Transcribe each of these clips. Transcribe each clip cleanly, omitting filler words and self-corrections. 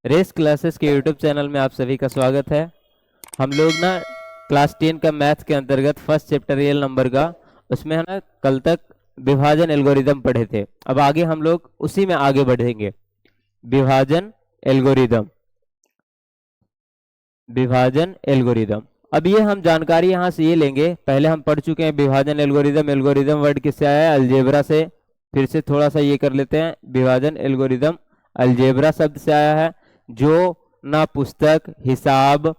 Race classes के YouTube channel में आप सभी का स्वागत है। हम लोग ना क्लास 10 का मैथ के अंतर्गत फर्स्ट चैप्टर रियल नंबर का उसमें है ना कल तक विभाजन एल्गोरिदम पढ़े थे। अब आगे हम लोग उसी में आगे बढ़ेंगे। विभाजन एल्गोरिदम, विभाजन एल्गोरिदम। अब ये हम जानकारी यहाँ से ये लेंगे। पहले हम पढ़ चुके हैं विभाजन एल्गोरिदम। एल्गोरिदम वर्ड किससे आया है? अलजेब्रा से। फिर से थोड़ा सा ये कर लेते हैं। विभाजन एल्गोरिदम अलजेब्रा शब्द से आया है, जो ना पुस्तक, हिसाब,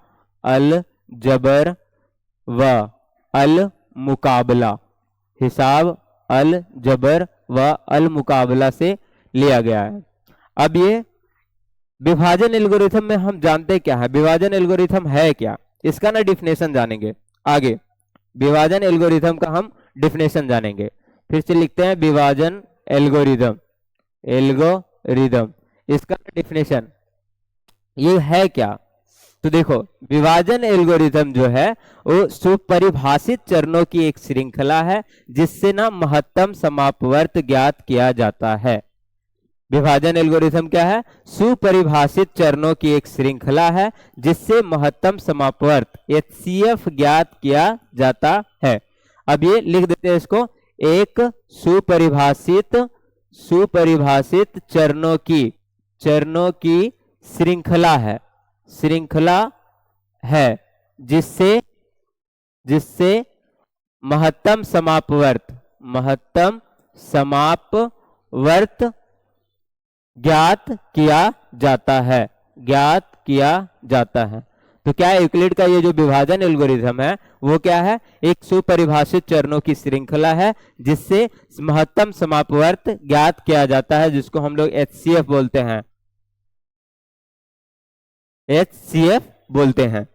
अल जबर व अल मुकाबला, हिसाब, अल जबर व अल मुकाबला से लिया गया है। अब ये विभाजन एल्गोरिथम में हम जानते क्या है, विभाजन एल्गोरिथम है क्या, इसका ना डिफिनेशन जानेंगे आगे। विभाजन एल्गोरिथम का हम डिफिनेशन जानेंगे। फिर से लिखते हैं विभाजन एल्गोरिथम, एल्गोरिथम, इसका डिफिनेशन ये है क्या। तो देखो, विभाजन एल्गोरिथम जो है वो सुपरिभाषित चरणों की एक श्रृंखला है जिससे ना महत्तम समापवर्त ज्ञात किया जाता है। विभाजन एल्गोरिथम क्या है? सुपरिभाषित चरणों की एक श्रृंखला है जिससे महत्तम समापवर्त HCF ज्ञात किया जाता है। अब ये लिख देते हैं इसको, एक सुपरिभाषित चरणों की श्रृंखला है जिससे महत्तम समापवर्त ज्ञात किया जाता है। तो क्या है? यूक्लिड का ये जो विभाजन एल्गोरिथम है वो क्या है? एक सुपरिभाषित चरणों की श्रृंखला है जिससे महत्तम समापवर्त ज्ञात किया जाता है, जिसको हम लोग HCF बोलते हैं, HCF बोलते हैं।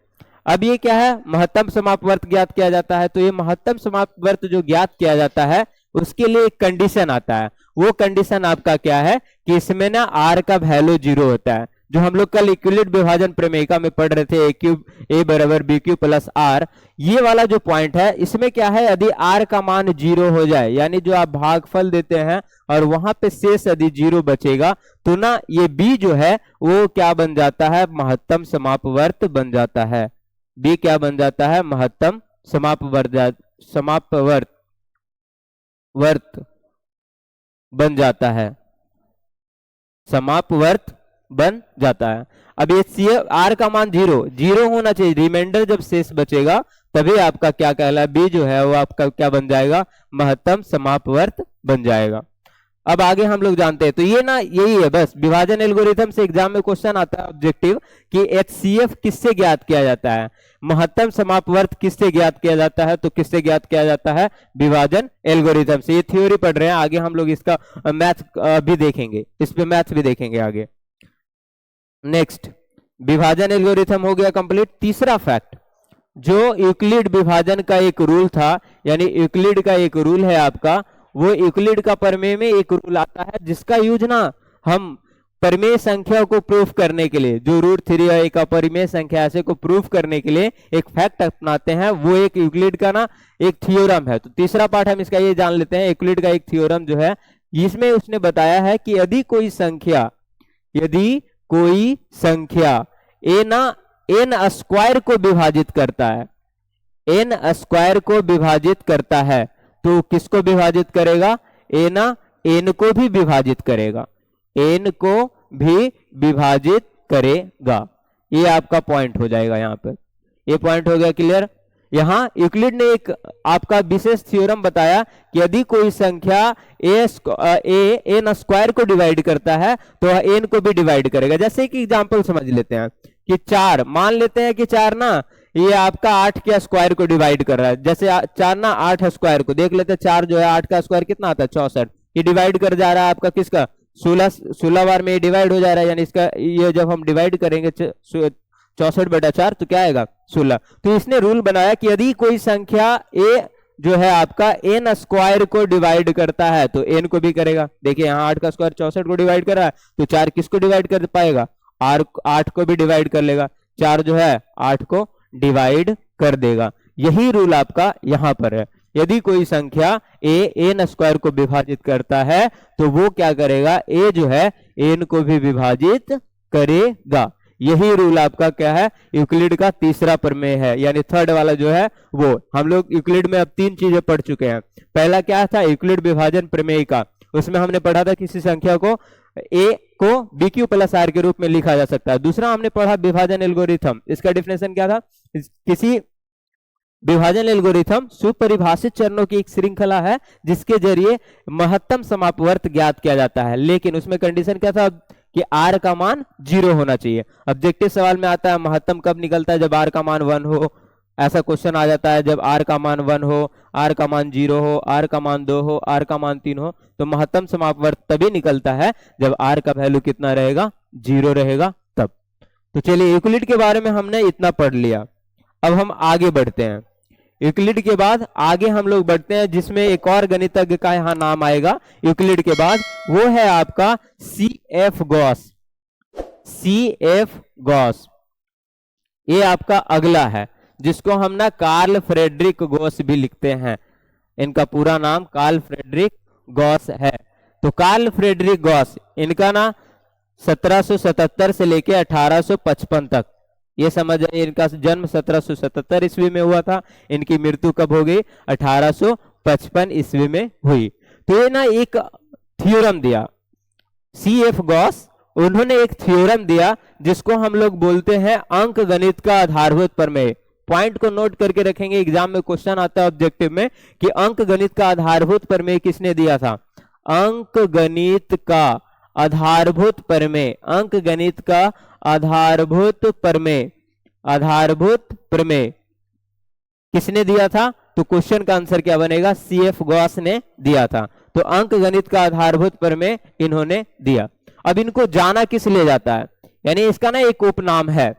अब ये क्या है? महत्तम समापवर्त ज्ञात किया जाता है। तो ये महत्तम समापवर्त जो ज्ञात किया जाता है उसके लिए एक कंडीशन आता है। वो कंडीशन आपका क्या है कि इसमें ना R का वैल्यू 0 होता है, जो हम लोग कल यूक्लिड विभाजन प्रमेयिका में पढ़ रहे थे, A क्यूब A बराबर B क्यूब प्लस R। ये वाला जो पॉइंट है इसमें क्या है, यदि R का मान 0 हो जाए, यानी जो आप भागफल देते हैं और वहां पे शेष यदि 0 बचेगा, तो ना ये B जो है वो क्या बन जाता है? महत्तम समापवर्त बन जाता है। B क्या बन जाता है? महत्तम समापवर्त बन जाता है, समापवर्त बन जाता है। अब ये R का मान 0 होना चाहिए, रिमाइंडर जब शेष बचेगा तभी आपका क्या कहला, B जो है वो आपका क्या बन जाएगा? महत्तम समापवर्त बन जाएगा। अब आगे हम लोग जानते हैं। तो ये ना यही है बस। विभाजन एल्गोरिथम से एग्जाम में क्वेश्चन आता है ऑब्जेक्टिव कि HCF किससे ज्ञात किया जाता है, महत्तम समापवर्त किससे ज्ञात किया जाता है। तो किससे ज्ञात किया जाता है? विभाजन एल्गोरिथम से। ये थ्योरी पढ़ रहे हैं, आगे हम लोग इसका मैथ भी देखेंगे, इस पे मैथ भी देखेंगे आगे। नेक्स्ट, विभाजन एल्गोरिथम हो गया कंप्लीट। तीसरा फैक्ट, जो यूक्लिड विभाजन का एक रूल था, यानी यूक्लिड का एक रूल है आपका, वो यूक्लिड का प्रमेय में एक रूल आता है जिसका यूज ना हम प्रमेय संख्या को प्रूफ करने के लिए, जो रूट 3 का परिमेय संख्या ऐसे को प्रूफ करने के लिए एक फैक्ट अपनाते हैं, वो एक यूक्लिड का ना एक थ्योरम है। तो तीसरा पार्ट हम इसका ये जान लेते हैं। यूक्लिड का एक थ्योरम जो है, इसमें उसने बताया है कि यदि कोई संख्या ए ना n स्क्वायर को विभाजित करता है, तो किसको विभाजित करेगा? ए ना n को भी विभाजित करेगा, ये आपका पॉइंट हो जाएगा। यहाँ पर ये पॉइंट हो गया क्लियर। यहाँ यूक्लिड ने एक आपका विशेष थ्योरम बताया कि यदि कोई संख्या n स्क्वायर को डिवाइड करता है तो n को भी डिवाइड करेगा। जैसे कि एग्जांपल समझ लेते हैं कि 4, मान लेते हैं कि 4 ना ये आपका 8 के स्क्वायर को डिवाइड कर रहा है। जैसे 4 ना 8 स्क्वायर को देख लेते हैं, 4 जो है 8 का स्क्वायर कितना आता है? 64। ये डिवाइड कर जा रहा है आपका किसका? 16 बार में ये डिवाइड हो जा रहा है, यानी इसका ये जब हम डिवाइड करेंगे 64/4 तो क्या आएगा? 16। तो इसने रूल बनाया कि यदि कोई संख्या a जो है आपका n स्क्वायर को डिवाइड करता है तो n को भी करेगा। देखिए यहाँ 8 का स्क्वायर 64 को डिवाइड कर रहा है, तो 4 किसको डिवाइड कर पाएगा? 8 को भी डिवाइड कर लेगा। 4 जो है 8 को डिवाइड कर देगा। यही रूल आपका यहां पर है। यदि कोई संख्या n स्क्वायर को विभाजित करता है तो वो क्या करेगा? a जो है n को भी विभाजित करेगा। यही रूल आपका क्या है, यूक्लिड का तीसरा प्रमेय है, यानी थर्ड वाला जो है वो। हम लोग यूक्लिड में अब तीन चीजें पढ़ चुके हैं। पहला क्या था, यूक्लिड विभाजन प्रमेय का, उसमें हमने पढ़ा था किसी संख्या को a को bq प्लस r के रूप में लिखा जा सकता है। दूसरा हमने पढ़ा विभाजन एल्गोरिथम, इसका डिफिनेशन क्या था, किसी विभाजन एल्गोरिथम सुपरिभाषित चरणों की एक श्रृंखला है जिसके जरिए महत्तम समापवर्त ज्ञात किया जाता है, लेकिन उसमें कंडीशन क्या था कि r का मान 0 होना चाहिए। ऑब्जेक्टिव सवाल में आता है महत्तम कब निकलता है, जब r का मान 1 हो, ऐसा क्वेश्चन आ जाता है। जब r का मान 1 हो, r का मान 0 हो, r का मान 2 हो, r का मान 3 हो, तो महत्तम समापवर्त तभी निकलता है जब r का वैल्यू कितना रहेगा, 0 रहेगा तब। तो चलिए यूक्लिड के बारे में हमने इतना पढ़ लिया। अब हम आगे बढ़ते हैं। यूक्लिड के बाद आगे हम लोग बढ़ते हैं जिसमें एक और गणितज्ञ का यहां नाम आएगा यूक्लिड के बाद, वो है आपका CF गॉस। CF गॉस ये आपका अगला है, जिसको हम ना कार्ल फ्रेडरिक गॉस भी लिखते हैं। इनका पूरा नाम कार्ल फ्रेडरिक गॉस है। तो कार्ल फ्रेडरिक गॉस, इनका ना 1777 से लेके 1855 तक, ये समझ जाइए इनका जन्म 1777 ईस्वी में हुआ था, इनकी मृत्यु कब हो गई, 1855 ईस्वी में हुई। तो ये ना एक थ्योरम दिया, CF गॉस, उन्होंने एक थ्योरम दिया जिसको हम लोग बोलते हैं अंक गणित का आधारभूत प्रमेय। पॉइंट को नोट करके रखेंगे, एग्जाम में क्वेश्चन आता है ऑब्जेक्टिव में कि अंक गणित का आधारभूत प्रमेय किसने दिया था। अंक गणित का आधारभूत प्रमेय, अंक गणित का आधारभूत प्रमेय, आधारभूत प्रमेय किसने दिया था, तो क्वेश्चन का आंसर क्या बनेगा, CF गॉस ने दिया था। तो अंक गणित का आधारभूत प्रमेय इन्होंने दिया। अब इनको जाना किस ले जाता है, यानी इसका ना एक उपनाम है,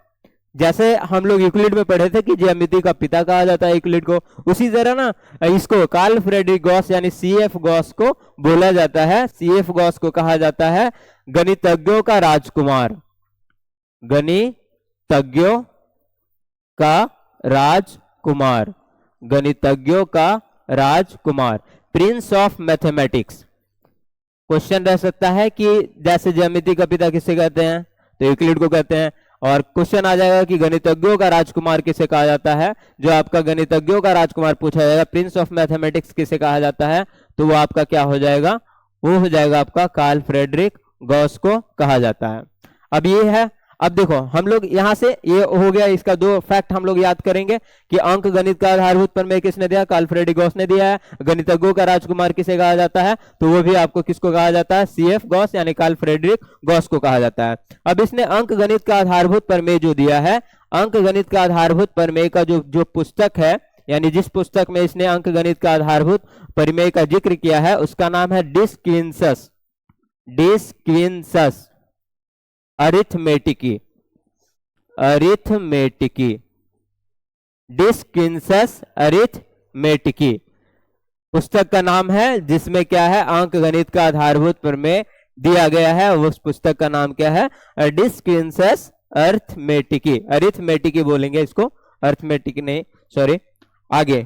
जैसे हम लोग यूक्लिड में पढ़े थे कि ज्यामिति का पिता कहा जाता है यूक्लिड को, उसी तरह ना इसको कार्ल फ्रेडरिक गॉस यानी CF गॉस को बोला जाता है। CF गॉस को कहा जाता है गणितज्ञों का राजकुमार, गणितज्ञों का राजकुमार, गणितज्ञों का राजकुमार, प्रिंस ऑफ मैथमेटिक्स। क्वेश्चन रह सकता है कि जैसे ज्यामिति का पिता किसे कहते हैं, तो यूक्लिड को कहते हैं, और क्वेश्चन आ जाएगा कि गणितज्ञों का राजकुमार किसे कहा जाता है, जो आपका गणितज्ञों का राजकुमार पूछा जाएगा, प्रिंस ऑफ मैथमेटिक्स किसे कहा जाता है, तो वो आपका क्या हो जाएगा, वो हो जाएगा आपका कार्ल फ्रेडरिक गॉस को कहा जाता है। अब ये है, अब देखो हम लोग यहां से ये हो गया, इसका दो फैक्ट हम लोग याद करेंगे कि अंक गणित का आधारभूत प्रमेय किसने दिया, कार्ल फ्रेडरिक गॉस ने दिया है। गणितज्ञों का राजकुमार किसे कहा जाता है, तो वो भी आपको किसको कहा जाता है, CF गॉस यानी कार्ल फ्रेडरिक गॉस को कहा जाता है। अब इसने अंक गणित का आधारभूत प्रमेय जो दिया है, अंक गणित का आधारभूत प्रमेय का जो पुस्तक है, यानी जिस पुस्तक में इसने अंक गणित का आधारभूत प्रमेय का जिक्र किया है, उसका नाम है डिस्क्विन्सस, डिस्क्विन्सस अरिथमेटिकी, अरिथमेटिकी, डिस्क्विन्सस अरिथमेटिकी पुस्तक का नाम है, जिसमें क्या है, अंक गणित का आधारभूत प्रमेय दिया गया है। उस पुस्तक का नाम क्या है, डिस्क्विन्सस अरिथमेटिकी, अरिथमेटिकी बोलेंगे इसको, अरिथमेटिकी नहीं, सॉरी। आगे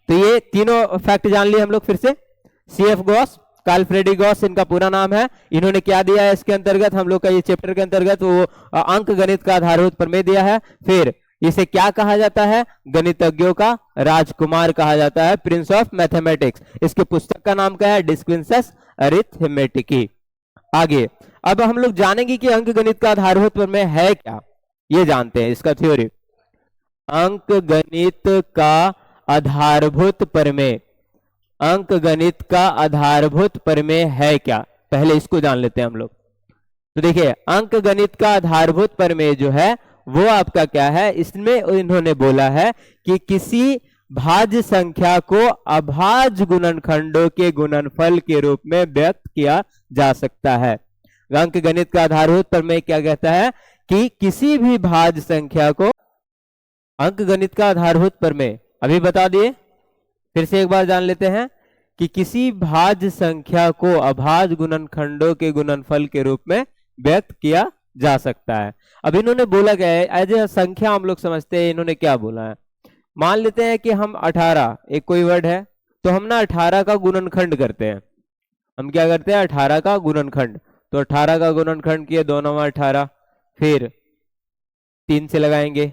तो ये तीनों फैक्ट जान लिए हम लोग फिर से। CF Gauss, Karl Frederick Gauss इनका पूरा नाम है, इन्होंने क्या दिया है इसके अंतर्गत, हम लोग का ये चैप्टर के अंतर्गत वो अंक गणित का आधारभूत प्रमेय दिया है। फिर इसे क्या कहा जाता है, गणितज्ञों का राजकुमार कहा जाता है, प्रिंस ऑफ मैथमेटिक्स। इसके पुस्तक का नाम क्या है, डिस्क्विन्सस अरिथमेटिकी। आगे अब हम लोग जानेंगे कि अंक गणित का आधारभूत प्रमेय है क्या, ये जानते हैं इसका थ्योरी। अंक गणित का आधारभूत प्रमेय, अंक गणित का आधारभूत प्रमेय है क्या, पहले इसको जान लेते हैं हम लोग। तो देखिए अंक गणित का आधारभूत प्रमेय जो है वो आपका क्या है, इसमें इन्होंने बोला है कि किसी भाज्य संख्या को अभाज्य गुणनखंडों के गुणनफल के रूप में व्यक्त किया जा सकता है। अंक गणित का आधारभूत प्रमेय क्या कहता है कि किसी भी भाज्य संख्या को, अंक गणित का आधारभूत प्रमेय अभी बता दिए, फिर से एक बार जान लेते हैं कि किसी भाज्य संख्या को अभाज्य गुणनखंडों के गुणनफल के रूप में व्यक्त किया जा सकता है। अब इन्होंने बोला क्या है, एज ए संख्या हम लोग समझते हैं, इन्होंने क्या बोला है, मान लेते हैं कि हम 18 एक कोई वर्ड है, तो हम ना 18 का गुणनखंड करते हैं। हम क्या करते हैं, 18 का गुणनखंड, तो 18 का गुणनखंड किए 2 9 18, फिर 3 से लगाएंगे,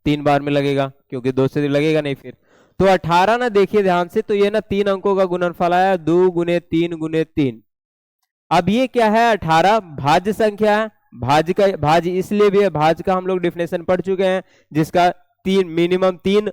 3 बार में लगेगा क्योंकि 2 से लगेगा नहीं। फिर तो 18 ना, देखिए ध्यान से, तो ये ना 3 अंकों का गुणनफल आया, 2 गुने 3 गुने 3। अब ये क्या है, 18 भाज्य संख्या है। भाज्य का भाज्य इसलिए भी है, भाज्य का हम लोग डिफिनेशन पढ़ चुके हैं, जिसका मिनिमम 3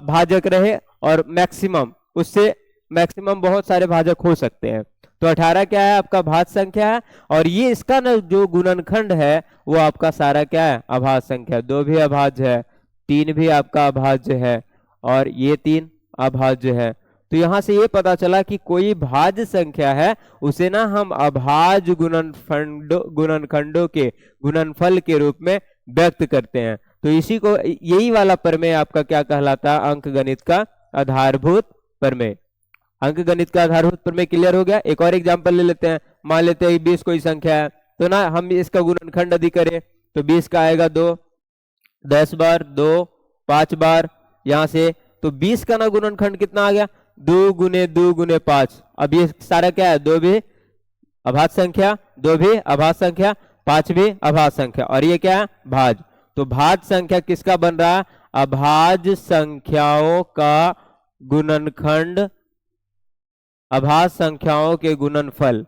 भाजक रहे और मैक्सिमम, उससे मैक्सिमम बहुत सारे भाजक हो सकते हैं। तो 18 क्या है, आपका भाज्य संख्या है। और ये इसका ना जो गुणनखंड है वो आपका सारा क्या है, अभाज्य संख्या। 2 भी अभाज्य है, 3 भी आपका अभाज्य है, और ये 3 अभाज्य है। तो यहां से ये पता चला कि कोई भाज्य संख्या है उसे ना हम अभाज्य गुणनखंडों के गुणनफल के रूप में व्यक्त करते हैं। तो इसी को, यही वाला प्रमेय आपका क्या कहलाता है, अंकगणित का आधारभूत प्रमेय। अंकगणित का आधारभूत प्रमेय क्लियर हो गया। एक और एग्जांपल ले लेते हैं। मान लेते हैं 20 कोई संख्या है, तो ना हम इसका गुणनखंड यदि करें तो 20 का आएगा 2, 10 बार 2, 5 बार यहां से, तो 20 का ना गुणनखंड कितना आ गया, 2 गुने 5। अब ये सारा क्या है, 2 भी अभाज्य संख्या, 2 भी अभाज्य संख्या, 5 भी अभाज्य संख्या, और ये क्या है, भाज्य। तो भाज्य संख्या किसका बन रहा है, अभाज्य संख्याओं का गुणनखंड, अभाज्य संख्याओं के गुणनफल,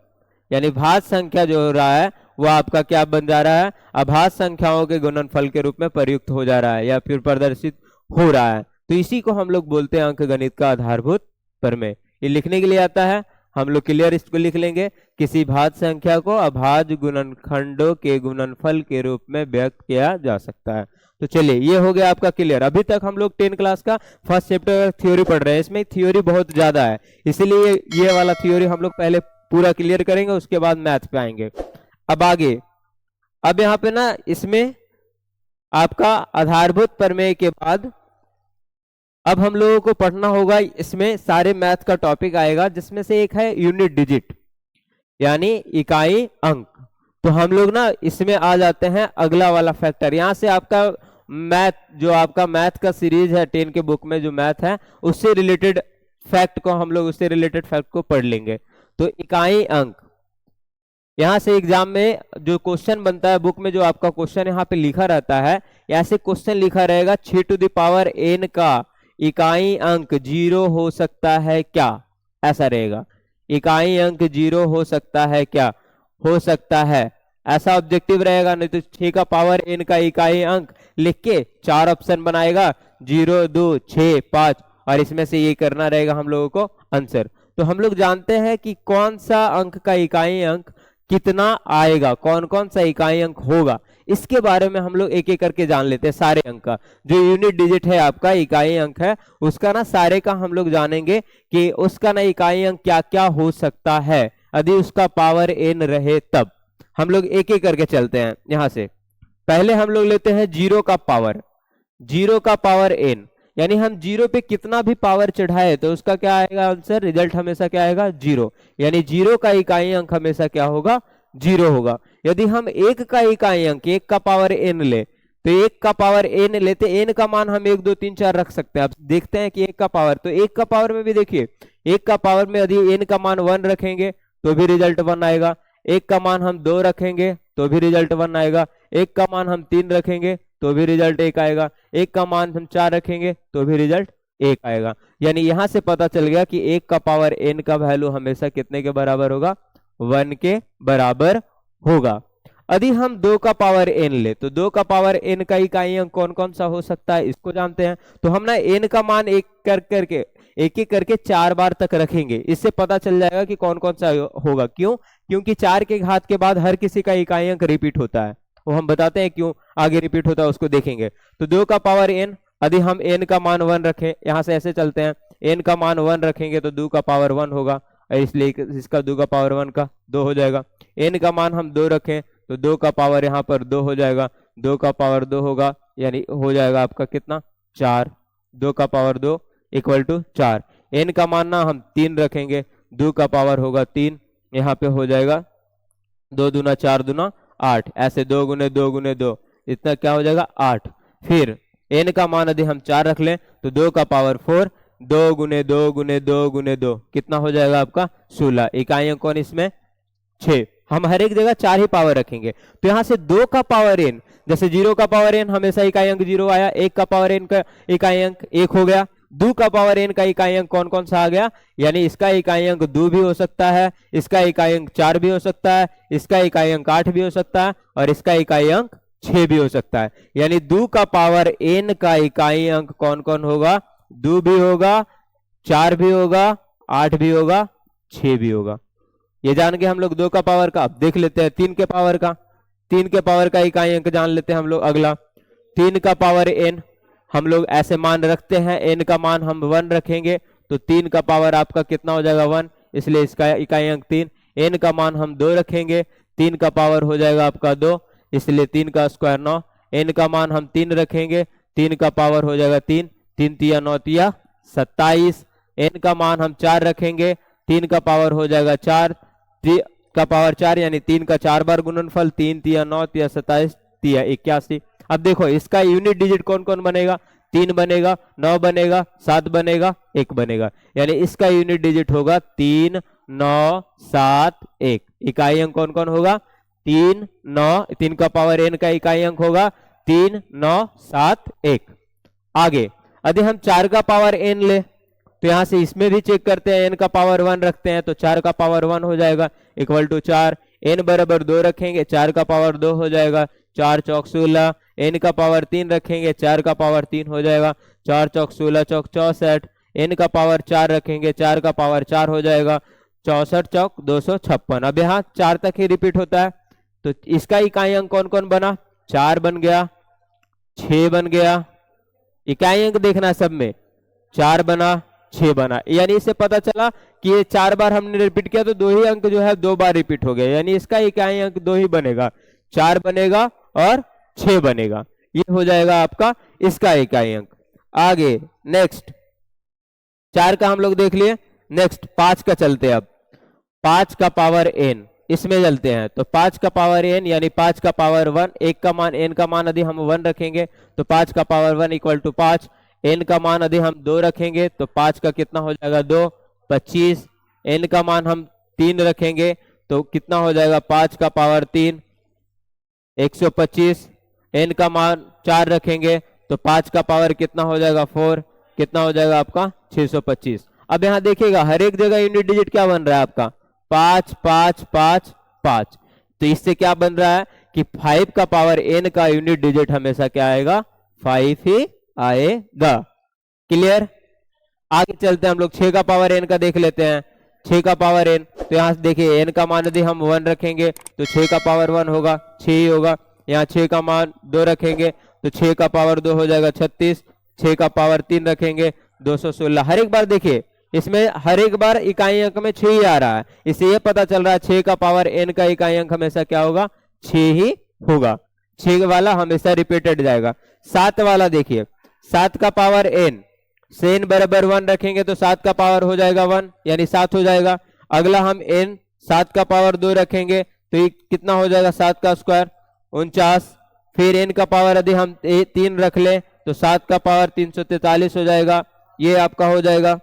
यानी भाज्य संख्या जो हो रहा है वो आपका क्या बन जा रहा है, अभाज्य संख्याओं के गुणनफल के रूप में प्रयुक्त हो जा रहा है या फिर प्रदर्शित हो रहा है। तो इसी को हम लोग बोलते हैं अंकगणित का आधारभूत प्रमेय। ये लिखने के लिए आता है, हम लोग क्लियर इसको लिख लेंगे, किसी भाज्य संख्या को अभाज्य गुणनखंडों के गुणनफल के रूप में व्यक्त किया जा सकता है। तो चलिए, ये हो गया आपका क्लियर। अभी तक हम लोग 10 क्लास का फर्स्ट चैप्टर थ्योरी पढ़ रहे हैं, इसमें थ्योरी बहुत ज्यादा है, इसलिए ये वाला थ्योरी हम लोग पहले पूरा क्लियर करेंगे, उसके बाद मैथ पे आएंगे। अब आगे, अब यहाँ पे ना इसमें आपका आधारभूत प्रमेय के बाद अब हम लोगों को पढ़ना होगा, इसमें सारे मैथ का टॉपिक आएगा, जिसमें से एक है यूनिट डिजिट, यानी इकाई अंक। तो हम लोग ना इसमें आ जाते हैं अगला वाला फैक्टर। यहां से आपका मैथ, जो आपका मैथ का सीरीज है 10 के बुक में जो मैथ है, उससे रिलेटेड फैक्ट को हम लोग, उससे रिलेटेड फैक्ट को पढ़ लेंगे। तो इकाई अंक, यहां से एग्जाम में जो क्वेश्चन बनता है, बुक में जो आपका क्वेश्चन यहाँ पे लिखा रहता है, ऐसे क्वेश्चन लिखा रहेगा 6 टू द पावर n का इकाई अंक 0 हो सकता है क्या, ऐसा रहेगा। इकाई अंक 0 हो सकता है क्या, हो सकता है, ऐसा ऑब्जेक्टिव रहेगा। नहीं तो 6 का पावर n का इकाई अंक लिख के 4 ऑप्शन बनाएगा, 0, 2, 6, 5, और इसमें से ये करना रहेगा हम लोगों को आंसर। तो हम लोग जानते हैं कि कौन सा अंक का इकाई अंक कितना आएगा, कौन कौन सा इकाई अंक होगा, इसके बारे में हम लोग एक एक करके जान लेते हैं। सारे अंक का जो यूनिट डिजिट है, आपका इकाई अंक है, उसका ना सारे का हम लोग जानेंगे कि उसका ना इकाई अंक क्या क्या हो सकता है, यदि उसका पावर n रहे तब। हम लोग एक एक करके चलते हैं। यहां से पहले हम लोग लेते हैं 0 का पावर, 0 का पावर n, यानी हम 0 पे कितना भी पावर चढ़ाए तो उसका क्या आएगा आंसर, रिजल्ट हमेशा क्या आएगा, 0। यानी 0 का इकाई अंक हमेशा क्या होगा, 0 होगा। यदि हम 1 का इकाई अंक, 1 का पावर n ले, तो 1 का पावर n लेते, n का मान हम 1, 2, 3, 4 रख सकते हैं। अब देखते हैं कि 1 का पावर, तो 1 का पावर में भी देखिए, 1 का पावर में यदि n का मान 1 रखेंगे तो भी रिजल्ट 1 आएगा, 1 का मान हम 2 रखेंगे तो भी रिजल्ट 1 आएगा, 1 का मान हम 3 रखेंगे तो भी रिजल्ट 1 आएगा, 1 का मान हम 4 रखेंगे तो भी रिजल्ट 1 आएगा। यानी यहां से पता चल गया कि 1 का पावर n का वैल्यू हमेशा कितने के बराबर होगा, 1 के बराबर होगा। यदि हम 2 का पावर n ले, तो 2 का पावर n का इकाई अंक कौन कौन सा हो सकता है, इसको जानते हैं। तो हम ना n का मान एक एक करके 4 बार तक रखेंगे, इससे पता चल जाएगा कि कौन कौन सा होगा। क्यों, क्योंकि 4 के घात के बाद हर किसी का इकाई अंक रिपीट होता है, वो हम बताते हैं क्यों आगे रिपीट होता है, उसको देखेंगे। तो 2 का पावर n, यदि हम n का मान 1 रखें, यहां से ऐसे चलते हैं, n का मान 1 रखेंगे तो 2 का पावर 1 होगा, इसलिए इसका 2 का पावर 1 का 2 हो जाएगा। n का मान हम 2 रखें तो 2 का पावर यहाँ पर 2 हो जाएगा, 2 का पावर 2 होगा, यानी हो जाएगा आपका कितना, 4। 2 का पावर 2 इक्वल टू 4। n का मान ना हम 3 रखेंगे, 2 का पावर होगा 3, यहाँ पे हो जाएगा 2 दूना 4 दूना 8, ऐसे 2 गुने 2 गुने 2, इतना क्या हो जाएगा 8। फिर n का मान यदि हम 4 रख लें तो 2 का पावर 4, 2 गुने 2 गुने 2 गुने 2 कितना हो जाएगा आपका 16। इकाइयों कौन इसमें 6। हम हर एक जगह 4 ही पावर रखेंगे। तो यहाँ से 2 का पावर n, जैसे 0 का पावर n हमेशा इकाई अंक 0 आया, 1 का पावर n का इकाई अंक 1 हो गया, 2 का पावर n का इकाई अंक कौन कौन सा आ गया, यानी इसका इकाई अंक 2 भी हो सकता है, इसका इकाई अंक 4 भी हो सकता है, इसका इकाई अंक 8 भी हो सकता है, और इसका इकाई अंक 6 भी हो सकता है। यानी 2 का पावर n का इकाई अंक कौन कौन होगा, 2 भी होगा, 4 भी होगा, 8 भी होगा, 6 भी होगा। ये जान के हम लोग 2 का पावर का। अब देख लेते हैं 3 के पावर का। 3 के पावर का इकाई अंक जान लेते हैं हम लोग। अगला 3 का पावर n, हम लोग ऐसे मान रखते हैं, n का मान हम 1 रखेंगे, तो 3 का पावर आपका कितना हो जाएगा 1, इसलिए इसका इकाई अंक 3। n का मान हम 2 रखेंगे, 3 का पावर हो जाएगा आपका 2, इसलिए 3 का स्क्वायर 9। n का मान हम 3 रखेंगे, 3 का पावर हो जाएगा 3, 3 तिया 9 तिया 27। n का मान हम 4 रखेंगे, 3 का पावर हो जाएगा 4, 3 का पावर 4 यानी 3 का 4 बार गुणनफल, 3 तिया 9 तिया 27 तिया 81। अब देखो इसका यूनिट डिजिट कौन कौन बनेगा, 3 बनेगा, 9 बनेगा, 7 बनेगा, 1 बनेगा, यानी इसका यूनिट डिजिट होगा 3 9 7 1। इकाई अंक कौन कौन होगा, 3 9, 3 का पावर n का इकाई अंक होगा 3 9 7 1। आगे यदि हम 4 का पावर n ले, तो यहां से इसमें भी चेक करते हैं, n का पावर 1 रखते हैं तो 4 का पावर 1 हो जाएगा इक्वल टू 4। n बराबर 2 रखेंगे, 4 का पावर 2 हो जाएगा, 4 चौक 16। n का पावर 3 रखेंगे, 4 का पावर 3 हो जाएगा, 4 चौक 16 चौक 64। n का पावर 4 रखेंगे, 4 का पावर 4 हो जाएगा, 64 चौक 256। अब यहाँ 4 तक ही रिपीट होता है, तो इसका इकाई अंक कौन कौन बना, 4 बन गया, 6 बन गया, इकाई अंक देखना सब में, 4 बना 6 बना, यानी इससे पता चला कि ये 4 बार हमने रिपीट किया तो 2 ही अंक जो है 2 बार रिपीट हो गए, यानी इसका इकाई अंक 2 ही बनेगा, 4 बनेगा और 6 बनेगा। ये हो जाएगा आपका इसका इकाई अंक। आगे नेक्स्ट 4 का हम लोग देख लिए, नेक्स्ट 5 का चलते हैं। अब 5 का पावर n इसमें चलते हैं, तो 5 का पावर n यानी 5 का पावर 1, 1 का मान n का मान यदि हम 1 रखेंगे तो 5 का पावर 1 इक्वल टू 5। n का मान यदि हम 2 रखेंगे तो 5 का कितना हो जाएगा 2 25। n का मान हम 3 रखेंगे तो कितना हो जाएगा 5 का पावर 3 125। n का मान 4 रखेंगे तो 5 का पावर कितना हो जाएगा 4, कितना हो जाएगा आपका 625। अब यहाँ देखिएगा हर एक जगह यूनिट डिजिट क्या बन रहा है आपका 5 5 5 5। तो इससे क्या बन रहा है कि 5 का पावर n का यूनिट डिजिट हमेशा क्या आएगा 5 ही आएगा। क्लियर। आगे चलते हैं हम लोग 6 का पावर n का देख लेते हैं। 6 का पावर n, तो यहाँ से देखिए n का मान यदि हम 1 रखेंगे तो 6 का पावर 1 होगा 6 ही होगा। यहाँ 6 का मान 2 रखेंगे तो 6 का पावर 2 हो जाएगा 36। 6 का पावर 3 रखेंगे 216। हर एक बार देखिए इसमें हर एक बार इकाई अंक में 6 ही आ रहा है, इससे ये पता चल रहा है 6 का पावर n का इकाई अंक हमेशा क्या होगा 6 ही होगा। 6 वाला हमेशा रिपीटेड जाएगा। 7 वाला देखिए 7 का पावर n से n बराबर 1 रखेंगे तो 7 का पावर हो जाएगा 1 यानी 7 हो जाएगा। अगला हम n 7 का पावर 2 रखेंगे तो ये कितना हो जाएगा 7 का स्क्वायर 49। फिर n का पावर यदि हम 3 रख ले तो 7 का पावर 343 हो जाएगा, ये आपका हो जाएगा।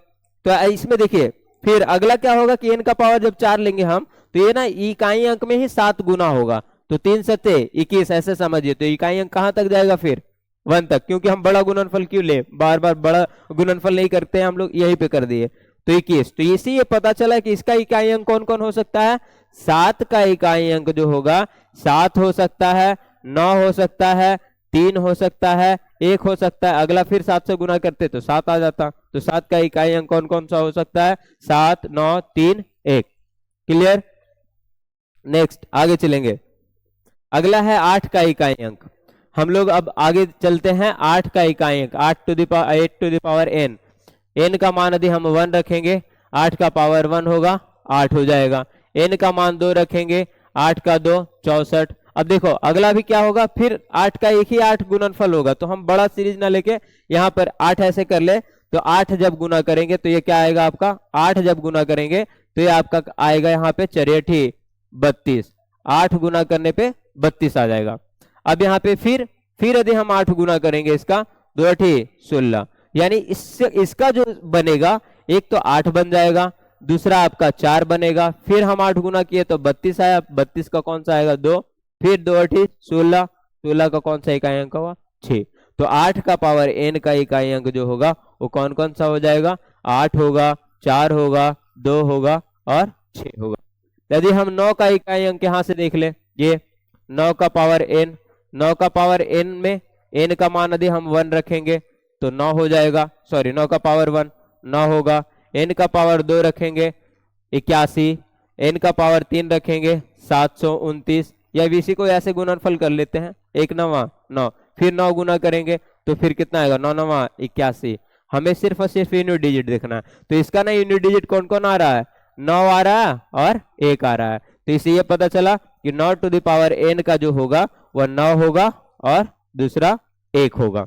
तो इसमें देखिए फिर अगला क्या होगा कि n का पावर जब 4 लेंगे हम तो ये ना इकाई अंक में ही 7 गुना होगा, तो 3 सत्ते 21 ऐसे समझिए। तो इकाई अंक कहां तक जाएगा फिर 1 तक, क्योंकि हम बड़ा गुणनफल क्यों ले, बार बार बड़ा गुणनफल नहीं करते हैं हम लोग, यहीं पे कर दिए तो 21। तो इसी ये पता चला कि इसका इकाई अंक कौन कौन हो सकता है 7 का इकाई अंक जो होगा 7 हो सकता है, 9 हो सकता है, 3 हो सकता है, 1 हो सकता है। अगला फिर 7 से गुना करते तो 7 आ जाता। तो 7 का इकाई अंक कौन कौन सा हो सकता है 7 9 3 1। क्लियर। नेक्स्ट आगे चलेंगे। अगला है 8 का इकाई अंक। हम लोग अब आगे चलते हैं 8 का इकाई अंक 8 to the power n। n का मान यदि हम 1 रखेंगे 8 का पावर 1 होगा 8 हो जाएगा। n का मान 2 रखेंगे 8 का 2 64। अब देखो अगला भी क्या होगा फिर 8 का एक ही 8 गुणनफल होगा, तो हम बड़ा सीरीज ना लेके यहाँ पर 8 ऐसे कर ले तो 8 जब गुना करेंगे तो ये क्या आएगा आपका 8 जब गुना करेंगे तो ये आपका आएगा यहाँ पे 4 32। 8 गुना करने पे 32 आ जाएगा। अब यहाँ पे फिर यदि हम 8 गुना करेंगे इसका 2 8 16, यानी इससे इसका जो बनेगा एक तो 8 बन जाएगा, दूसरा आपका 4 बनेगा, फिर हम 8 गुना किए तो 32 आया, 32 का कौन सा आएगा 2, फिर 2 8 16, 16 का कौन सा इकाई अंक हुआ 6। तो 8 का पावर n का इकाई अंक जो होगा वो कौन कौन सा हो जाएगा, 8 होगा, 4 होगा, 2 होगा और 6 होगा। यदि हम 9 का इकाई अंक यहां से देख ले, ये 9 का पावर n, 9 का पावर n में n का मान यदि हम 1 रखेंगे तो 9 हो जाएगा, सॉरी 9 का पावर 1 9 होगा, n का पावर 2 रखेंगे 81, n का पावर 3 रखेंगे 729, या इसी को ऐसे गुणनफल कर लेते हैं, 1 9 9, फिर 9 गुना करेंगे तो फिर कितना आएगा 9 9 81। हमें सिर्फ और सिर्फ यूनिट डिजिट देखना है, तो इसका ना यूनिट डिजिट कौन कौन आ रहा है, 9 आ रहा है और 1 आ रहा है। तो इससे ये पता चला कि 9 टू द पावर n का जो होगा वह 9 होगा और दूसरा 1 होगा,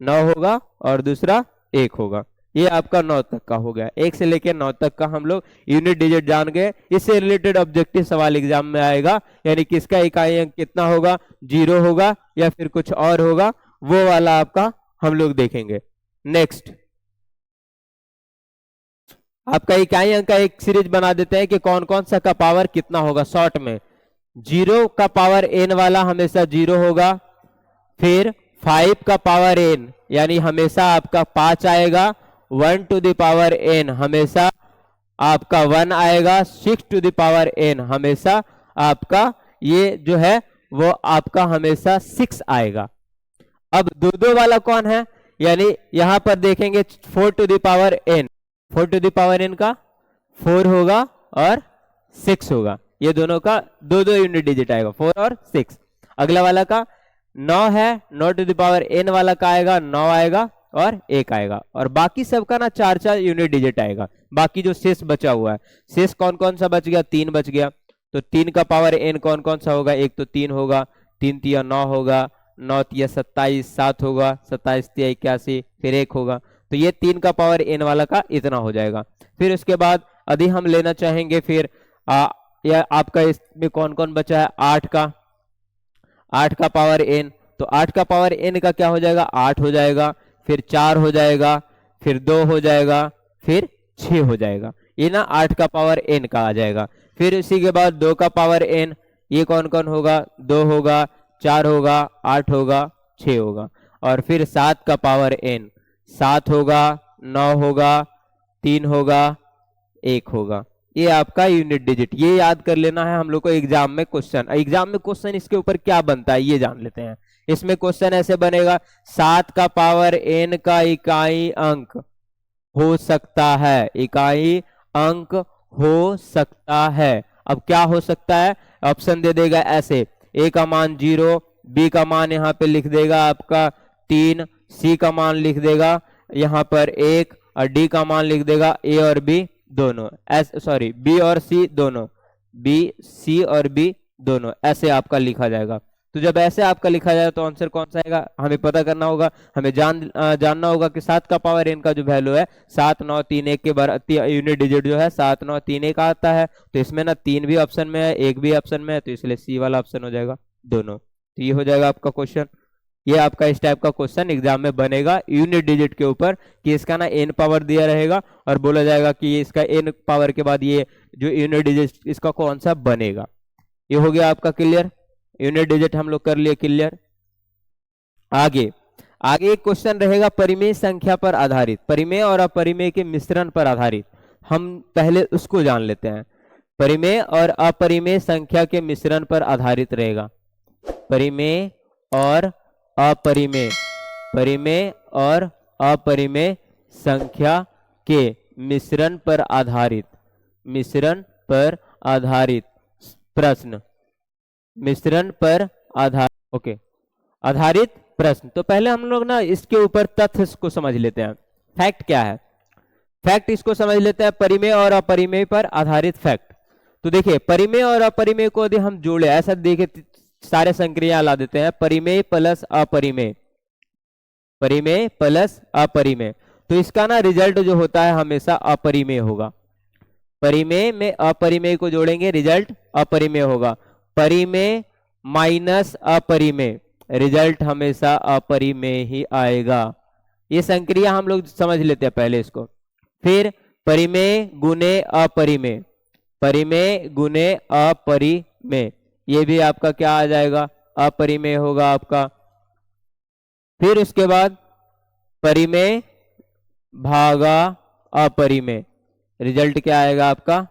9 होगा और दूसरा 1 होगा। ये आपका 9 तक का हो गया, 1 से लेकर 9 तक का हम लोग यूनिट डिजिट जान गए। इससे रिलेटेड ऑब्जेक्टिव सवाल एग्जाम में आएगा, यानी किसका इकाई अंक कितना होगा, 0 होगा या फिर कुछ और होगा, वो वाला आपका हम लोग देखेंगे। नेक्स्ट आपका इकाई अंक का एक सीरीज बना देते हैं कि कौन कौन सा का पावर कितना होगा। शॉर्ट में 0 का पावर n वाला हमेशा 0 होगा, फिर 5 का पावर n यानी हमेशा आपका 5 आएगा, 1 टू द पावर n हमेशा आपका 1 आएगा, 6 टू द पावर n हमेशा आपका ये जो है वो आपका हमेशा 6 आएगा। अब 2 वाला कौन है, यानी यहां पर देखेंगे 4 to the power n, 4 to the power n का 4 होगा और 6 होगा, ये दोनों का 2 यूनिट डिजिट आएगा, 4 और 6। अगला वाला का 9 है, 9 टू द पावर n वाला का आएगा 9 आएगा और 1 आएगा, और बाकी सबका ना 4 यूनिट डिजिट आएगा। बाकी जो शेष बचा हुआ है, शेष कौन कौन सा बच गया, 3 बच गया, तो 3 का पावर n कौन कौन सा होगा, एक तो 3 होगा, 3 तिया 9 होगा, 9 तिया 27, 7 होगा, 27 तिया 81, फिर 1 होगा, तो ये 3 का पावर n वाला का इतना हो जाएगा। फिर उसके बाद यदि हम लेना चाहेंगे फिर या आपका इसमें कौन कौन बचा है, 8 का पावर n, तो 8 का पावर n का क्या हो जाएगा, 8 हो जाएगा, फिर 4 हो जाएगा, फिर 2 हो जाएगा, फिर 6 हो जाएगा, ये ना 8 का पावर n का आ जाएगा। फिर इसी के बाद 2 का पावर n, ये कौन कौन होगा, 2 होगा, 4 होगा, 8 होगा, 6 होगा, और फिर 7 का पावर n, 7 होगा, 9 होगा, 3 होगा, 1 होगा, ये आपका यूनिट डिजिट। ये याद कर लेना है हम लोग को एग्जाम में क्वेश्चन इसके ऊपर क्या बनता है ये जान लेते हैं। इसमें क्वेश्चन ऐसे बनेगा, 7 का पावर n का इकाई अंक हो सकता है, इकाई अंक हो सकता है। अब क्या हो सकता है, ऑप्शन दे देगा ऐसे, a का मान 0, b का मान यहाँ पे लिख देगा आपका 3, c का मान लिख देगा यहाँ पर 1, और d का मान लिख देगा a और b दोनों, b और c दोनों, b c और b दोनों, ऐसे आपका लिखा जाएगा। तो जब ऐसे आपका लिखा जाए तो आंसर कौन सा आएगा, हमें पता करना होगा, हमें जानना होगा कि 7 का पावर n का जो वैल्यू है 7 9 3 1 के यूनिट डिजिट जो है 7 9 3 1 आता है, तो इसमें ना 3 भी ऑप्शन में है, 1 भी ऑप्शन में है, तो इसलिए सी वाला ऑप्शन हो जाएगा दोनों। तो ये हो जाएगा आपका क्वेश्चन। ये आपका इस टाइप का क्वेश्चन एग्जाम में बनेगा यूनिट डिजिट के ऊपर, कि इसका ना n पावर दिया रहेगा और बोला जाएगा कि ये इसका n पावर के बाद ये जो यूनिट डिजिट इसका कौन सा बनेगा। ये हो गया आपका क्लियर, यूनिट डिजिट हम लोग कर लिए क्लियर। आगे एक क्वेश्चन रहेगा परिमेय संख्या पर आधारित, परिमेय और अपरिमेय के मिश्रण पर आधारित। हम पहले उसको जान लेते हैं। परिमेय और अपरिमेय संख्या के मिश्रण पर आधारित रहेगा, परिमेय और अपरिमेय, परिमेय और अपरिमेय संख्या के मिश्रण पर आधारित, मिश्रण पर आधारित प्रश्न, मिश्रण पर आधारित प्रश्न। तो पहले हम लोग ना इसके ऊपर तथ्य को समझ लेते हैं, फैक्ट क्या है, फैक्ट इसको समझ लेते हैं, परिमेय और अपरिमेय पर आधारित फैक्ट। तो देखिए परिमेय और अपरिमेय को यदि हम जोड़े, ऐसा देखे सारे संक्रिया ला देते हैं, परिमेय प्लस अपरिमेय, परिमेय प्लस अपरिमेय, तो इसका ना रिजल्ट जो होता है हमेशा अपरिमेय होगा। परिमेय में अपरिमेय को जोड़ेंगे, रिजल्ट अपरिमेय होगा। परिमेय माइनस अपरिमेय, रिजल्ट हमेशा अपरिमेय ही आएगा। ये संक्रिया हम लोग समझ लेते हैं पहले इसको। फिर परिमेय गुने अपरिमेय, परिमेय गुने अपरिमेय, ये भी आपका क्या आ जाएगा, अपरिमेय होगा आपका। फिर उसके बाद परिमेय भागा अपरिमेय, रिजल्ट क्या आएगा आपका,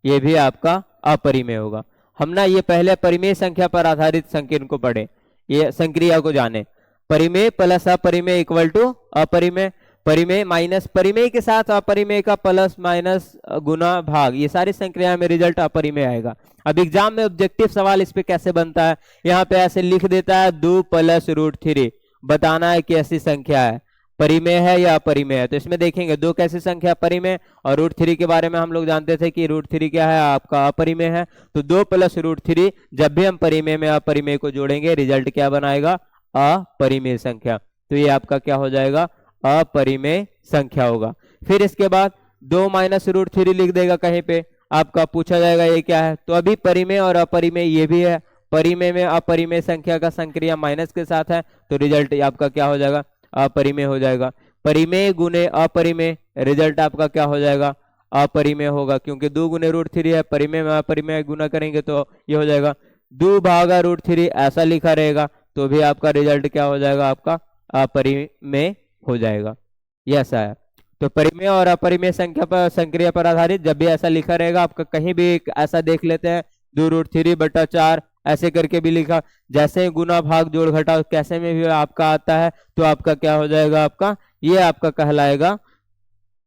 ये भी आपका अपरिमेय होगा। हम ना ये पहले परिमेय संख्या पर आधारित संकीर्ण को पढ़े, ये संक्रिया को जाने। परिमेय प्लस अपरिमेय इक्वल टू अपरिमेय, परिमेय माइनस परिमेय के साथ अपरिमेय का प्लस माइनस गुना भाग, ये सारी संक्रिया में रिजल्ट अपरिमेय आएगा। अब एग्जाम में ऑब्जेक्टिव सवाल इस पे कैसे बनता है, यहाँ पे ऐसे लिख देता है 2 + √3, बताना है कि ऐसी संख्या है, परिमेय है या अपरिमेय है। तो इसमें देखेंगे 2 कैसी संख्या परिमेय, और √3 के बारे में हम लोग जानते थे कि √3 क्या है आपका अपरिमेय है। तो 2 + √3, जब भी हम परिमेय में अपरिमेय को जोड़ेंगे रिजल्ट क्या बनाएगा, अपरिमेय संख्या। तो ये आपका क्या हो जाएगा, अपरिमेय संख्या होगा। फिर इसके बाद 2 - √3 लिख देगा कहीं पे, आपका पूछा जाएगा ये क्या है, तो अभी परिमेय और अपरिमेय ये भी है, परिमेय में अपरिमेय संख्या का संक्रिया माइनस के साथ है, तो रिजल्ट आपका क्या हो जाएगा, अपरिमेय हो जाएगा। परिमेय गुने अपरिमेय, रिजल्ट आपका क्या हो जाएगा, अपरिमेय होगा, क्योंकि 2 × √3 है, परिमेय में अपरिमेय गुना करेंगे तो ये हो जाएगा 2 भागा √3, ऐसा लिखा रहेगा, तो भी आपका रिजल्ट क्या हो जाएगा, आपका अपरिमेय हो जाएगा। ये ऐसा है। तो परिमेय और अपरिमेय संख्या पर संक्रिया पर आधारित जब भी ऐसा लिखा रहेगा, आपका कहीं भी ऐसा देख लेते हैं 2√3/4 ऐसे करके भी लिखा, जैसे ही गुना भाग जोड़ घटा कैसे में भी आपका आता है, तो आपका क्या हो जाएगा, आपका ये आपका कहलाएगा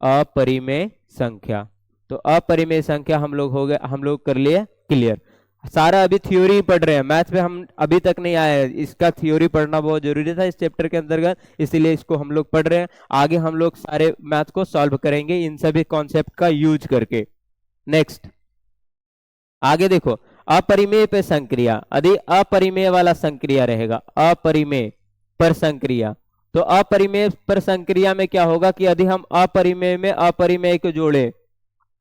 अपरिमेय संख्या। तो अपरिमेय संख्या हम लोग हो गए, हम लोग कर लिए क्लियर। सारा अभी थ्योरी पढ़ रहे हैं, मैथ पे हम अभी तक नहीं आए, इसका थ्योरी पढ़ना बहुत जरूरी था इस चैप्टर के अंतर्गत, इसीलिए इसको हम लोग पढ़ रहे हैं। आगे हम लोग सारे मैथ को सॉल्व करेंगे इन सभी कॉन्सेप्ट का यूज करके। नेक्स्ट आगे देखो, अपरिमेय पे संक्रिया, यदि अपरिमेय वाला संक्रिया रहेगा, अपरिमेय पर संक्रिया, तो अपरिमेय पर संक्रिया में क्या होगा कि यदि हम अपरिमेय में अपरिमेय को जोड़े,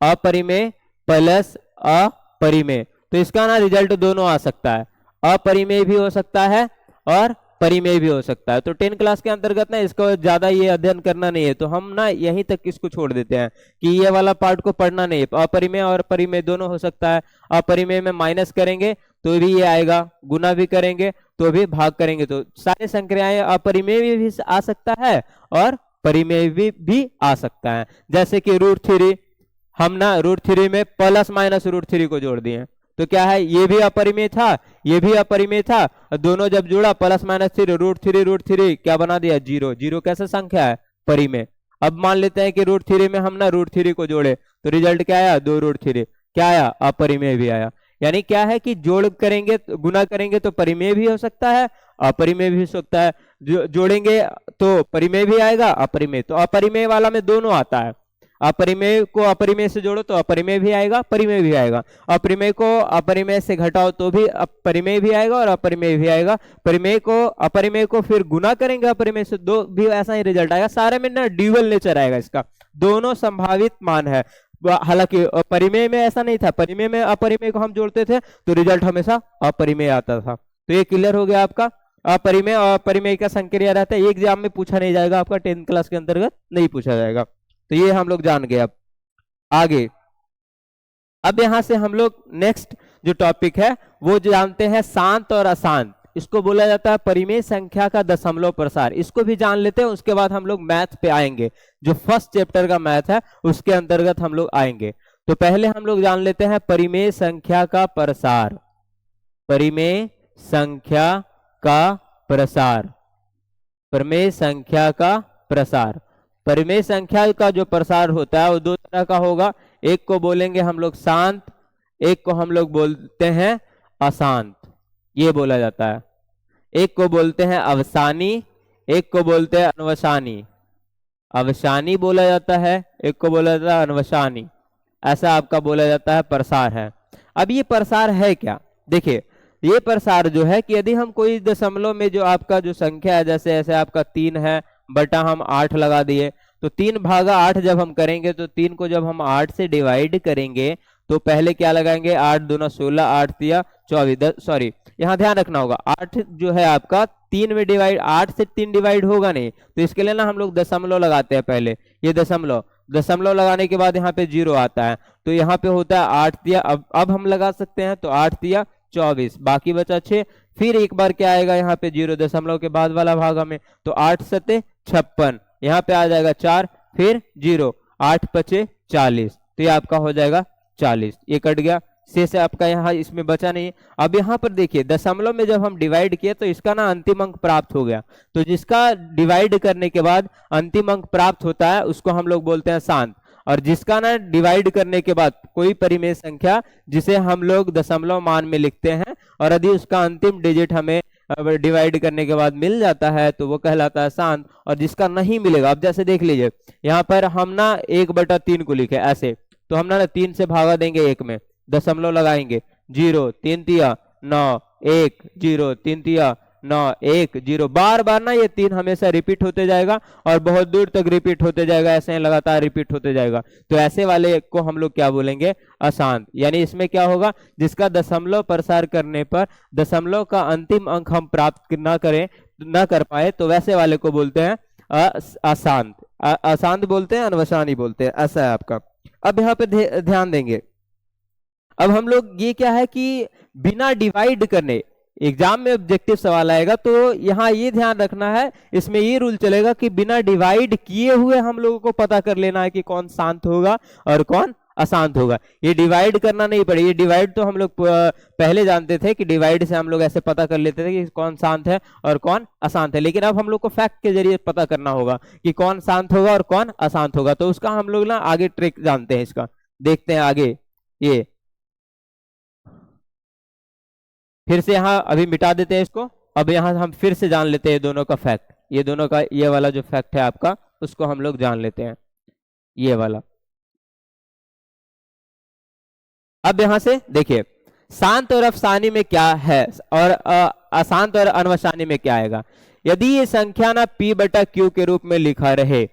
अपरिमेय प्लस अपरिमेय, तो इसका ना रिजल्ट दोनों आ सकता है, अपरिमेय भी हो सकता है और परिमेय भी हो सकता है। तो 10 क्लास के अंतर्गत ना इसको ज्यादा ये अध्ययन करना नहीं है, तो हम ना यहीं तक इसको छोड़ देते हैं कि ये वाला पार्ट को पढ़ना नहीं है। अपरिमेय और परिमेय दोनों हो सकता है, अपरिमेय में माइनस करेंगे तो भी ये आएगा, गुना भी करेंगे तो भी भाग करेंगे, तो सारे संक्रियाएं अपरिमेय भी आ सकता है और परिमेय भी आ सकता है। जैसे कि √3, हम ना √3 में प्लस माइनस √3 को जोड़ दिए, तो क्या है, ये भी अपरिमेय था, ये भी अपरिमेय था, दोनों जब जोड़ा प्लस माइनस √3 क्या बना दिया, 0। 0 कैसे संख्या है, परिमेय। अब मान लेते हैं कि √3 में हम ना √3 को जोड़े, तो रिजल्ट क्या आया, 2√3, क्या आया, अपरिमेय भी आया। यानी क्या है कि जोड़ करेंगे, गुना करेंगे तो परिमेय भी हो सकता है, अपरिमेय भी हो सकता है, जोड़ेंगे तो परिमेय भी आएगा, अपरिमेय, तो अपरिमेय वाला में दोनों आता है। अपरिमेय को अपरिमेय से जोड़ो तो अपरिमेय भी आएगा, परिमेय भी आएगा, अपरिमेय को अपरिमेय से घटाओ तो भी परिमेय भी आएगा और अपरिमेय भी आएगा, परिमेय को अपरिमेय को फिर गुना करेंगे अपरिमेय से, दो भी ऐसा ही रिजल्ट आएगा। सारे में ना ड्यूअल नेचर आएगा, इसका दोनों संभावित मान है। हालांकि परिमेय में ऐसा नहीं था, परिमेय में अपरिमेय को हम जोड़ते थे तो रिजल्ट हमेशा अपरिमेय आता था। तो ये क्लियर हो गया आपका, अपरिमेय और परिमेय का संक्रिया रहता है, एग्जाम में पूछा नहीं जाएगा, आपका 10th क्लास के अंतर्गत नहीं पूछा जाएगा। तो ये हम लोग जान गए। अब आगे, अब यहां से हम लोग नेक्स्ट जो टॉपिक है वो जानते हैं शांत और अशांत। इसको बोला जाता है परिमेय संख्या का दशमलव प्रसार, इसको भी जान लेते हैं, उसके बाद हम लोग मैथ पे आएंगे, जो फर्स्ट चैप्टर का मैथ है उसके अंतर्गत हम लोग आएंगे। तो पहले हम लोग जान लेते हैं परिमेय संख्या का प्रसार, परिमेय संख्या का प्रसार, परिमेय संख्या का प्रसार। परिमेय संख्या का जो प्रसार होता है वो दो तरह का होगा, एक को बोलेंगे हम लोग शांत, एक को हम लोग बोलते हैं अशांत, ये बोला जाता है। एक को बोलते हैं अवसानी, एक को बोलते हैं अनवसानी। अवसानी बोला जाता है, एक को बोला जाता है अनवसानी, ऐसा आपका बोला जाता है प्रसार है। अब ये प्रसार है क्या, देखिए ये प्रसार जो है कि यदि हम कोई दशमलव में जो आपका जो संख्या है, जैसे ऐसे आपका 3 है बटा हम 8 लगा दिए, तो 3 भागा 8 जब हम करेंगे तो 3 को जब हम 8 से डिवाइड करेंगे तो पहले क्या लगाएंगे, 8 दूना 16, 8 तिया 24, सॉरी यहाँ ध्यान रखना होगा, 8 जो है आपका 3 में डिवाइड, 8 से 3 डिवाइड होगा नहीं, तो इसके लिए ना हम लोग दशमलव लगाते हैं पहले, ये दशमलव, दशमलव लगाने के बाद यहाँ पे 0 आता है, तो यहाँ पे होता है 8 तिया, अब हम लगा सकते हैं, तो 8 तिया 24, बाकी बचा 6। फिर एक बार क्या आएगा यहाँ पे 0 दशमलव के बाद वाला भागा में, तो 8 सते 56, यहाँ पे आ जाएगा 4, फिर 0, 8 पचे 40, तो ये आपका हो जाएगा 40, ये कट गया, शेष आपका यहाँ इसमें बचा नहीं। अब यहाँ पर देखिए दशमलव में जब हम डिवाइड किए तो इसका ना अंतिम अंक प्राप्त हो गया, तो जिसका डिवाइड करने के बाद अंतिम अंक प्राप्त होता है उसको हम लोग बोलते हैं शांत, और जिसका ना डिवाइड करने के बाद कोई परिमेय संख्या जिसे हम लोग दशमलव मान में लिखते हैं और यदि उसका अंतिम डिजिट हमें डिवाइड करने के बाद मिल जाता है तो वो कहलाता है शांत, और जिसका नहीं मिलेगा, अब जैसे देख लीजिए यहाँ पर हम ना 1/3 को लिखे ऐसे, तो हम ना 3 से भागा देंगे 1 में, दशमलव लगाएंगे, 0 3 तिया 9 1 0 3 तिया 9 1 0, बार बार ना ये 3 हमेशा रिपीट होते जाएगा और बहुत दूर तक रिपीट होते जाएगा, ऐसे लगातार रिपीट होते जाएगा, तो ऐसे वाले को हम लोग क्या बोलेंगे, अशांत। यानी इसमें क्या होगा, जिसका दशमलव प्रसार करने पर दशमलव का अंतिम अंक हम प्राप्त ना कर पाए, तो वैसे वाले को बोलते हैं अशांत। अशांत बोलते हैं, अनवसानी बोलते हैं, ऐसा है आपका। अब यहाँ पे ध्यान देंगे, अब हम लोग ये क्या है कि बिना डिवाइड करने एग्जाम में ऑब्जेक्टिव सवाल आएगा, तो यहाँ ये ध्यान रखना है, इसमें ये रूल चलेगा कि बिना डिवाइड किए हुए हम लोगों को पता कर लेना है कि कौन शांत होगा और कौन अशांत होगा। ये डिवाइड करना नहीं पड़ेगा, ये डिवाइड तो हम लोग पहले जानते थे कि डिवाइड से हम लोग ऐसे पता कर लेते थे कि कौन शांत है और कौन अशांत है, लेकिन अब हम लोग को फैक्ट के जरिए पता करना होगा कि कौन शांत होगा और कौन अशांत होगा, तो उसका हम लोग ना आगे ट्रिक जानते हैं, इसका देखते हैं आगे। ये फिर से यहाँ अभी मिटा देते हैं इसको, अब यहाँ हम फिर से जान लेते हैं दोनों का फैक्ट, ये दोनों का ये वाला जो फैक्ट है आपका उसको हम लोग जान लेते हैं, ये वाला। अब यहां से देखिए शांत और अफसानी में क्या है और अशांत और अनवसानी में क्या आएगा। यदि ये संख्या ना p/q के रूप में लिखा रहे,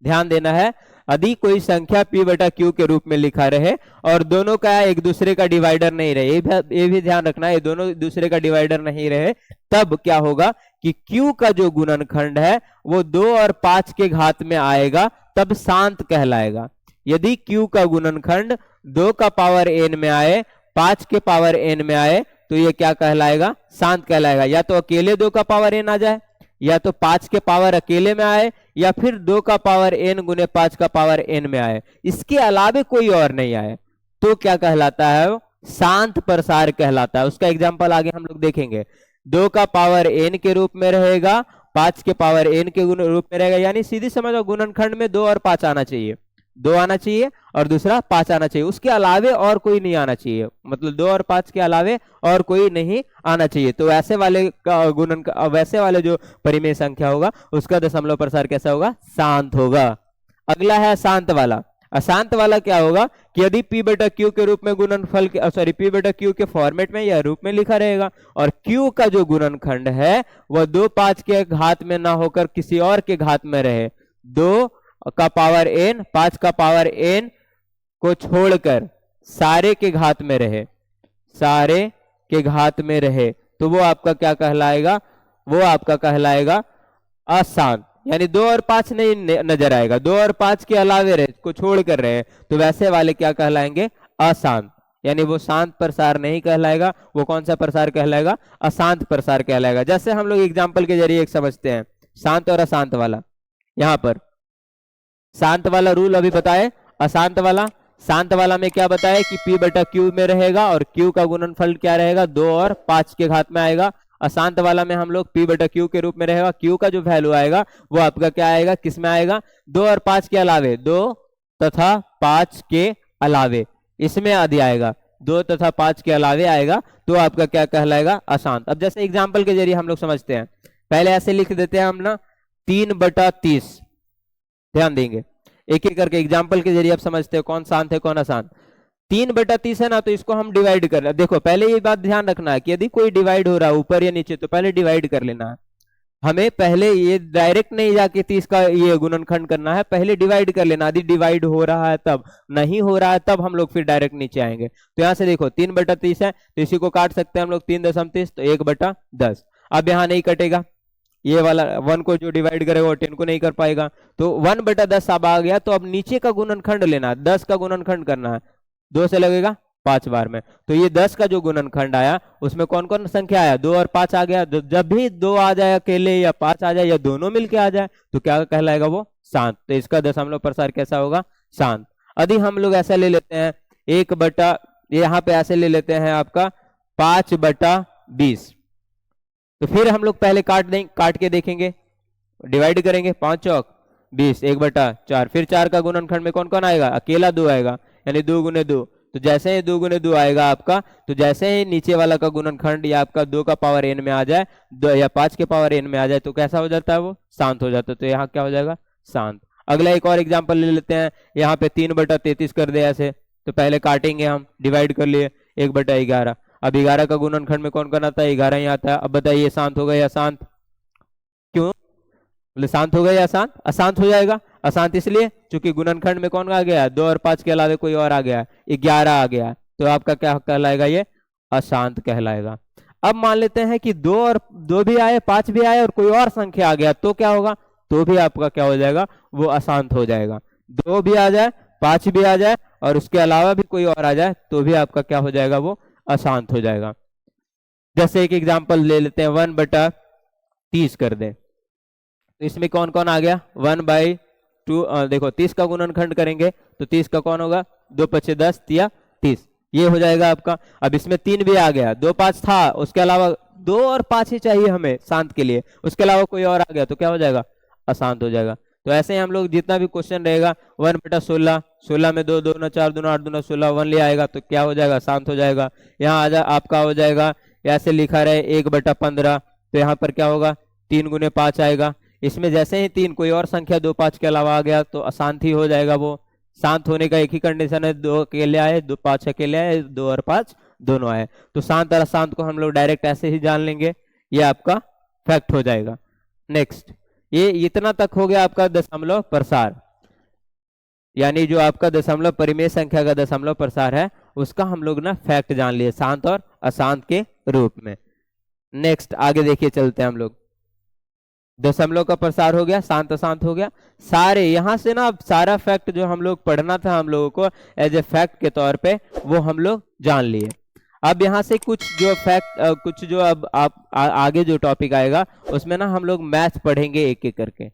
ध्यान देना है, यदि कोई संख्या p/q के रूप में लिखा रहे और दोनों का एक दूसरे का डिवाइडर नहीं रहे, ये भी ध्यान रखना है, दोनों दूसरे का डिवाइडर नहीं रहे, तब क्या होगा कि q का जो गुणनखंड है वो 2 और 5 के घात में आएगा, तब शांत कहलाएगा। यदि q का गुणनखंड 2 का पावर n में आए, 5 के पावर n में आए, तो ये क्या कहलाएगा, शांत कहलाएगा। या तो अकेले 2 का पावर n आ जाए, या तो 5 के पावर अकेले में आए, या फिर 2 का पावर n गुने 5 का पावर n में आए, इसके अलावे कोई और नहीं आए, तो क्या कहलाता है, वो शांत प्रसार कहलाता है। उसका एग्जांपल आगे हम लोग देखेंगे। 2 का पावर n के रूप में रहेगा, 5 के पावर n के रूप में रहेगा, यानी सीधी समझो गुणनखंड में 2 और 5 आना चाहिए, 2 आना चाहिए और दूसरा 5 आना चाहिए, उसके अलावे और कोई नहीं आना चाहिए, मतलब 2 और 5 के अलावे और कोई नहीं आना चाहिए। तो वैसे वाले का वैसे वाले जो परिमेय संख्या होगा उसका दशमलव प्रसार कैसा होगा, शांत होगा। अगला है अशांत वाला। अशांत वाला क्या होगा कि यदि p/q के रूप में गुणनफल के p/q के फॉर्मेट में या रूप में लिखा रहेगा और q का जो गुणनखंड है वह 2 5 के घात में ना होकर किसी और के घात में रहे, 2 का पावर n 5 का पावर n को छोड़कर सारे के घात में रहे, सारे के घात में रहे, तो वो आपका क्या कहलाएगा, वो आपका कहलाएगा अशांत। यानी 2 और 5 नहीं नजर आएगा, 2 और 5 के अलावे रहे, को छोड़ कर रहे, तो वैसे वाले क्या कहलाएंगे, अशांत। यानी वो शांत प्रसार नहीं कहलाएगा, वो कौन सा प्रसार कहलाएगा, अशांत प्रसार कहलाएगा। जैसे हम लोग एग्जाम्पल के जरिए एक समझते हैं शांत और अशांत वाला। यहाँ पर शांत वाला रूल अभी बताए, अशांत वाला, शांत वाला में क्या बताया कि p/q में रहेगा और q का गुणनफल क्या रहेगा, 2 और 5 के घात में आएगा। अशांत वाला में हम लोग p/q के रूप में रहेगा, q का जो वैल्यू आएगा वो आपका क्या आएगा, किस में आएगा, 2 और 5 के अलावे, 2 तथा 5 के अलावे, इसमें आदि आएगा, 2 तथा 5 के अलावे आएगा, तो आपका क्या कहलाएगा, अशांत। अब जैसे एग्जाम्पल के जरिए हम लोग समझते हैं, पहले ऐसे लिख देते हैं हम ना 3/30, ध्यान देंगे एक एक करके एग्जाम्पल के जरिए आप समझते हो कौन शांत है कौन अशांत। 3/30 है ना, तो इसको हम डिवाइड कर, देखो पहले ये बात ध्यान रखना है कि यदि कोई डिवाइड हो रहा है ऊपर या नीचे तो पहले डिवाइड कर लेना है, हमें पहले ये डायरेक्ट नहीं जाके 30 का ये गुणनखंड करना है, पहले डिवाइड कर लेना, यदि डिवाइड हो रहा है तब, नहीं हो रहा है तब हम लोग फिर डायरेक्ट नीचे आएंगे। तो यहाँ से देखो 3/30 है तो इसी को काट सकते हैं हम लोग 3.30, तो 1/10। अब यहाँ नहीं कटेगा, ये वाला 1 को जो डिवाइड करेगा वो 10 को नहीं कर पाएगा। तो 1/10 अब आ गया, तो अब नीचे का गुणनखंड लेना है, 10 का गुणनखंड करना है, 2 से लगेगा 5 बार में। तो ये 10 का जो गुणनखंड आया उसमें कौन कौन संख्या आया, 2 और 5 आ गया। जब भी 2 आ जाए अकेले या 5 आ जाए या दोनों मिलके आ जाए तो क्या कहलाएगा, वो शांत। तो इसका दशमलव प्रसार कैसा होगा, शांत। यदि हम लोग ऐसा ले लेते हैं 1/, यहाँ पे ऐसे ले लेते हैं आपका 5/20, तो फिर हम लोग पहले काट के देखेंगे, डिवाइड करेंगे, 5 चौक 20, 1/4, फिर 4 का गुणनखंड में कौन कौन आएगा, अकेला 2 आएगा, यानी 2 गुने 2। तो जैसे ही 2 गुने 2 आएगा आपका, तो जैसे ही नीचे वाला का गुणनखंड या आपका 2 का पावर n में आ जाए, 2 या 5 के पावर n में आ जाए, तो कैसा हो जाता है, वो शांत हो जाता है। तो यहाँ क्या हो जाएगा, शांत। अगला एक और एग्जाम्पल ले लेते हैं, यहाँ पे 3/33 कर दे ऐसे, तो पहले काटेंगे हम, डिवाइड कर लिए 1/11। अब 11 का गुणनखंड में कौन कौन आता है, 11 ही आता है। अब बताइए शांत होगा या अशांत, क्यों, बोले शांत होगा या अशांत, अशांत हो जाएगा। अशांत इसलिए क्योंकि गुणनखंड में कौन आ गया, 2 और 5 के अलावा कोई और आ गया, 11 आ गया, तो आपका क्या कहलाएगा, ये अशांत कहलाएगा। अब मान लेते हैं कि 2 भी आए, 5 भी आए और कोई और संख्या आ गया, तो क्या होगा, तो भी आपका क्या हो जाएगा, वो अशांत हो जाएगा। 2 भी आ जाए, 5 भी आ जाए और उसके अलावा भी कोई और आ जाए, तो भी आपका क्या हो जाएगा, वो अशांत हो जाएगा। जैसे एक एग्जांपल ले लेते हैं, 1/30 कर दे, तो इसमें कौन कौन आ गया, 1/2, देखो 30 का गुणनखंड करेंगे तो 30 का कौन होगा, 2 पचे 10, 30, ये हो जाएगा आपका। अब इसमें 3 भी आ गया, 2 5 था, उसके अलावा 2 और 5 ही चाहिए हमें शांत के लिए, उसके अलावा कोई और आ गया तो क्या हो जाएगा, अशांत हो जाएगा। तो ऐसे ही हम लोग जितना भी क्वेश्चन रहेगा, 1/16, 16 में 2 2 4 2 8 2 16, 1 ले आएगा तो क्या हो जाएगा, शांत हो जाएगा। यहाँ आ जा आपका हो जाएगा, ऐसे लिखा रहे 1/15, तो यहाँ पर क्या होगा, 3 गुने 5 आएगा। इसमें जैसे ही 3 कोई और संख्या 2 5 के अलावा आ गया तो अशांत ही हो जाएगा। वो शांत होने का एक ही कंडीशन है, 2 अकेले आए, 2 5 अकेले आए, 2 और 5 दोनों आए। तो शांत और अशांत को हम लोग डायरेक्ट ऐसे ही जान लेंगे, ये आपका फैक्ट हो जाएगा। नेक्स्ट, ये इतना तक हो गया आपका दशमलव प्रसार, यानी जो आपका दशमलव परिमेय संख्या का दशमलव प्रसार है उसका हम लोग ना फैक्ट जान लिए, शांत और अशांत के रूप में। नेक्स्ट आगे देखिए चलते हैं हम लोग, दशमलव का प्रसार हो गया, शांत अशांत हो गया, सारे यहाँ से ना सारा फैक्ट जो हम लोग पढ़ना था हम लोगों को एज ए फैक्ट के तौर पे, वो हम लोग जान लिए। अब यहाँ से कुछ जो फैक्ट कुछ जो अब आप आगे जो टॉपिक आएगा उसमें ना हम लोग मैथ्स पढ़ेंगे एक एक करके।